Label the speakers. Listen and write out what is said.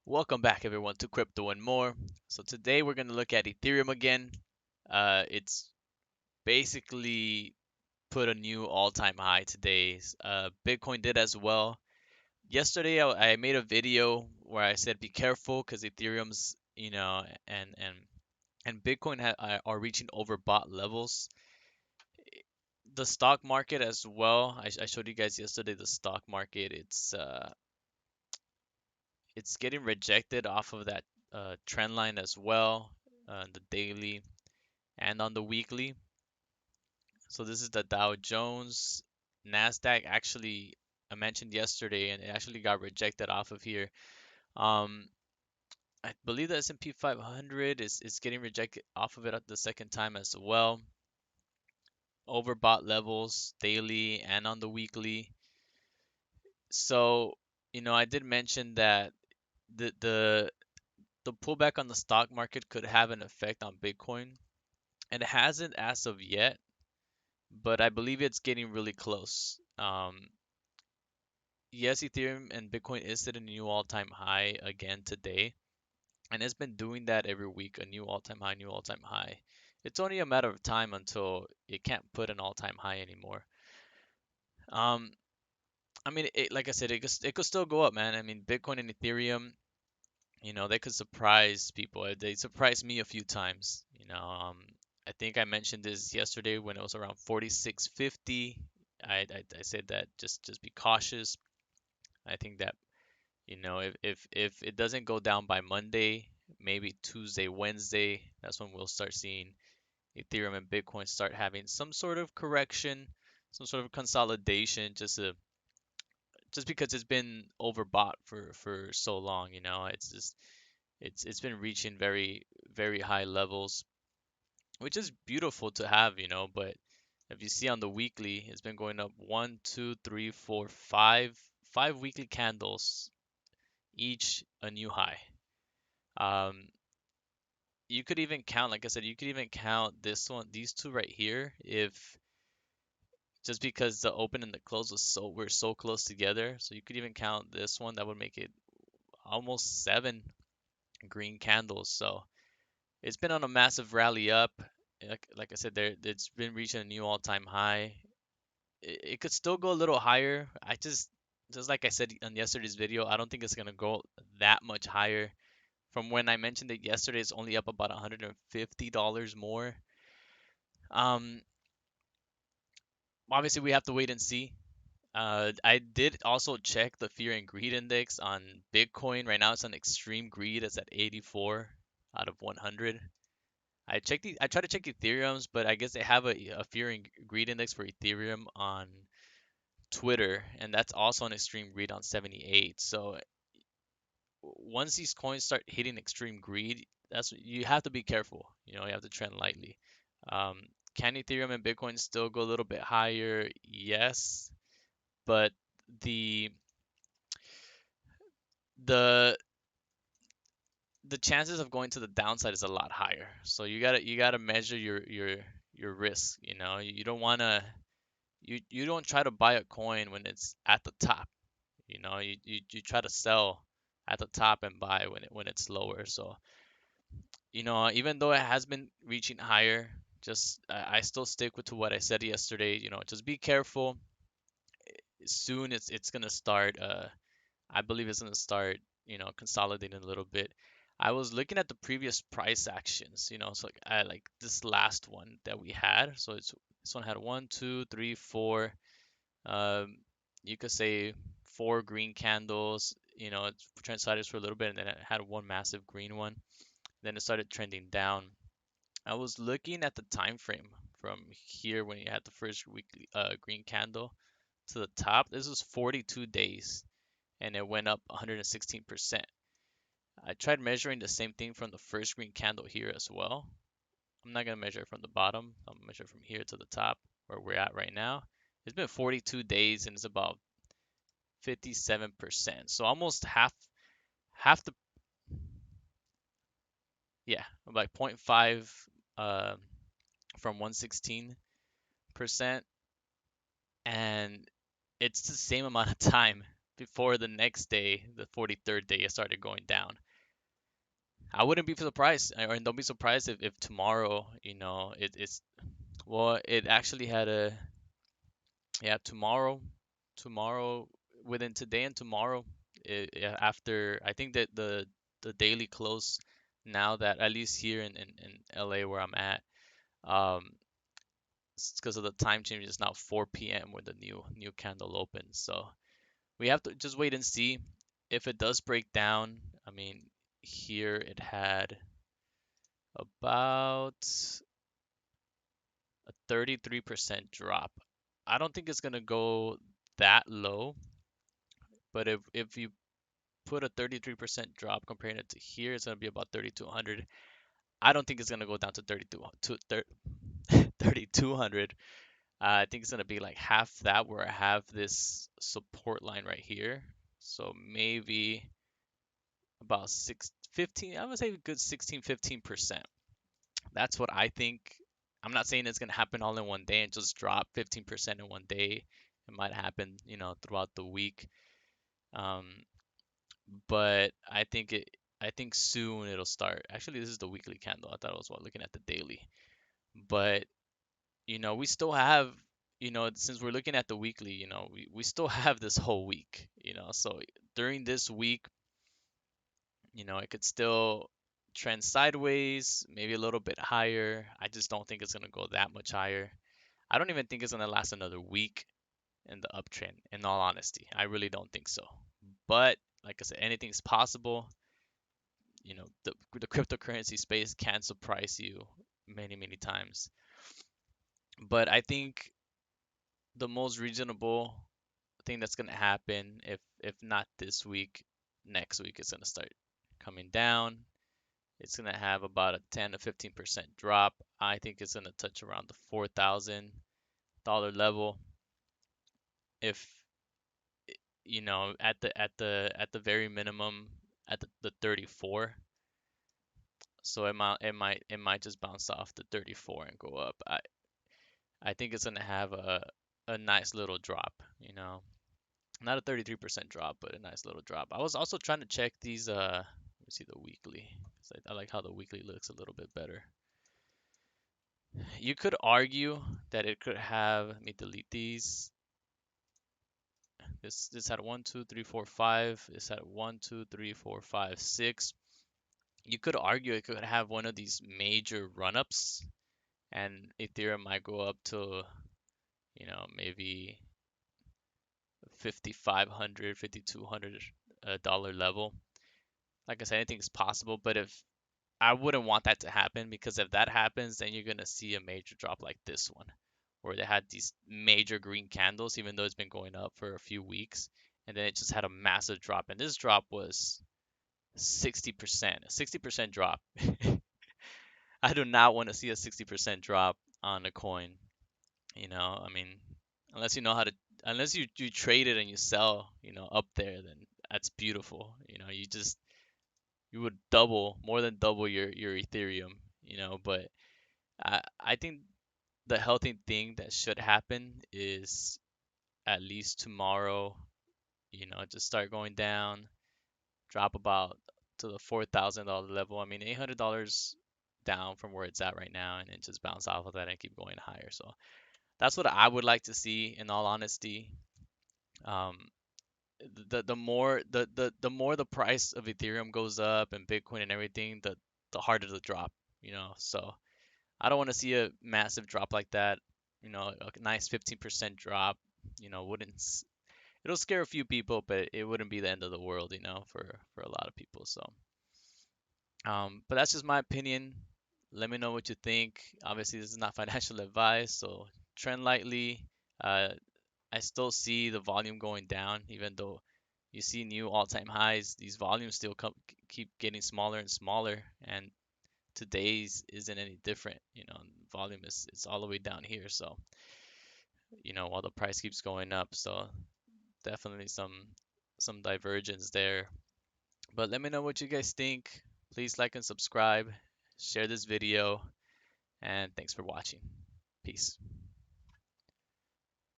Speaker 1: Welcome back, everyone, to Crypto and More. So today we're going to look at Ethereum again. It's basically put a new all-time high today. Bitcoin did as well. Yesterday I made a video where I said be careful because Ethereum's, and Bitcoin are reaching overbought levels. The stock market as well. I showed you guys yesterday the stock market. It's getting rejected off of that trend line as well, the daily and on the weekly. So this is the Dow Jones, Nasdaq. Actually, I mentioned yesterday, and it actually got rejected off of here. Um, I believe the S&P 500 is getting rejected off of it at the second time as well. Overbought levels daily and on the weekly. So, I did mention that the the the pullback on the stock market could have an effect on Bitcoin, and it hasn't as of yet, but I believe it's getting really close. Yes, Ethereum and Bitcoin is at a new all-time high again today, and it's been doing that every week, a new all-time high, new all-time high. It's only a matter of time until it can't put an all-time high anymore. Um, like I said, it could still go up, man. I mean, Bitcoin and Ethereum, they could surprise people. They surprised me a few times. I think I mentioned this yesterday when it was around 46.50. I said that just be cautious. I think that, if it doesn't go down by Monday, maybe Tuesday, Wednesday, that's when we'll start seeing Ethereum and Bitcoin start having some sort of correction, some sort of consolidation, just because it's been overbought for so long. It's been reaching very very high levels, which is beautiful to have, but if you see on the weekly, it's been going up one, two, three, four, five weekly candles, each a new high. Um, you could even count, like I said, you could even count this one, these two right here, if just because the open and the close was we're so close together. So you could even count this one, that would make it almost seven green candles. So it's been on a massive rally up. Like I said, it's been reaching a new all-time high. It could still go a little higher. Just like I said on yesterday's video, I don't think it's gonna go that much higher. From when I mentioned it yesterday, it's only up about $150 more. Um, Obviously we have to wait and see. I did also check the fear and greed index on Bitcoin. Right now it's on extreme greed. It's at 84 out of 100. I tried to check Ethereum's, but I guess they have a fear and greed index for Ethereum on Twitter, and that's also an extreme greed on 78. So once these coins start hitting extreme greed, you have to be careful. You have to tread lightly. Um, can Ethereum and Bitcoin still go a little bit higher? Yes, but the the the chances of going to the downside is a lot higher. So you gotta measure your risk. You don't wanna you don't try to buy a coin when it's at the top. You try to sell at the top and buy when it's lower. So, even though it has been reaching higher, just I still stick with to what I said yesterday. Just be careful. Soon it's gonna start. I believe it's gonna start. Consolidating a little bit. I was looking at the previous price actions. So like this last one that we had. So this one had one, two, three, four. Um, you could say four green candles. It trendsiders for a little bit, and then it had one massive green one. Then it started trending down. I was looking at the time frame from here when you had the first weekly green candle to the top. This was 42 days, and it went up 116%. I tried measuring the same thing from the first green candle here as well. I'm not gonna measure it from the bottom. I'm gonna measure from here to the top where we're at right now. It's been 42 days and it's about 57%. So almost half the yeah, like zero point 0.5 uh, from 116%, and it's the same amount of time. before the next day, the 43rd day, it started going down. I wouldn't be surprised, or don't be surprised if tomorrow, it's well, it actually had a yeah, tomorrow, within today and tomorrow, yeah, after I think that the daily close now, that at least here in LA where I'm at, um, because of the time change, it's now 4 p.m. when the new candle opens. So we have to just wait and see if it does break down. I mean, here it had about a 33% drop. I don't think it's gonna go that low, but if you put a 33% drop comparing it to here, it's gonna be about 3,200. I don't think it's gonna go down to 3,200. I think it's gonna be like half that, where I have this support line right here. So maybe about 15, I would say a good 16, 15%. That's what I think. I'm not saying it's gonna happen all in one day and just drop 15% in one day. It might happen, throughout the week. Um, but I think soon it'll start. Actually, this is the weekly candle. I thought I was looking at the daily. But, we still have, since we're looking at the weekly, we still have this whole week, so during this week, it could still trend sideways, maybe a little bit higher. I just don't think it's going to go that much higher. I don't even think it's going to last another week in the uptrend, in all honesty. I really don't think so. But like I said, anything's possible. The cryptocurrency space can surprise you many, many times. But I think the most reasonable thing that's going to happen, if not this week, next week, is going to start coming down. It's going to have about a 10 to 15% drop. I think it's going to touch around the $4,000 level. If at the very minimum, at the 34. So it might just bounce off the 34 and go up. I think it's going to have a nice little drop, not a 33% drop, but a nice little drop. I was also trying to check these let me see the weekly. I like how the weekly looks a little bit better. You could argue that it could have, let me delete these. This had 1, 2, 3, 4, 5. This had 1, 2, 3, 4, 5, 6. You could argue it could have one of these major run-ups, and Ethereum might go up to, maybe 5,500, 5,200 dollar level. Like I said, anything is possible, but if I wouldn't want that to happen, because if that happens, then you're gonna see a major drop like this one, where they had these major green candles, even though it's been going up for a few weeks, and then it just had a massive drop, and this drop was 60%, a 60% drop. I do not want to see a 60% drop on a coin. I mean, unless you know how to, unless you trade it and you sell, up there, then that's beautiful. You would more than double your Ethereum, but I think the healthy thing that should happen is at least tomorrow, just start going down, drop about to the $4,000 level. I mean, $800 down from where it's at right now, and then just bounce off of that and keep going higher. So that's what I would like to see, in all honesty. Um, the more the price of Ethereum goes up, and Bitcoin and everything, the harder the drop. So I don't want to see a massive drop like that. A nice 15% drop. Wouldn't it'll scare a few people, but it wouldn't be the end of the world. For a lot of people. So, but that's just my opinion. Let me know what you think. Obviously, this is not financial advice, so trend lightly. Uh, I still see the volume going down, even though you see new all-time highs. These volumes still keep getting smaller and smaller, and today's isn't any different. Volume is all the way down here. So, while the price keeps going up, so definitely some divergence there. But let me know what you guys think. Please like and subscribe, share this video, and thanks for watching. Peace.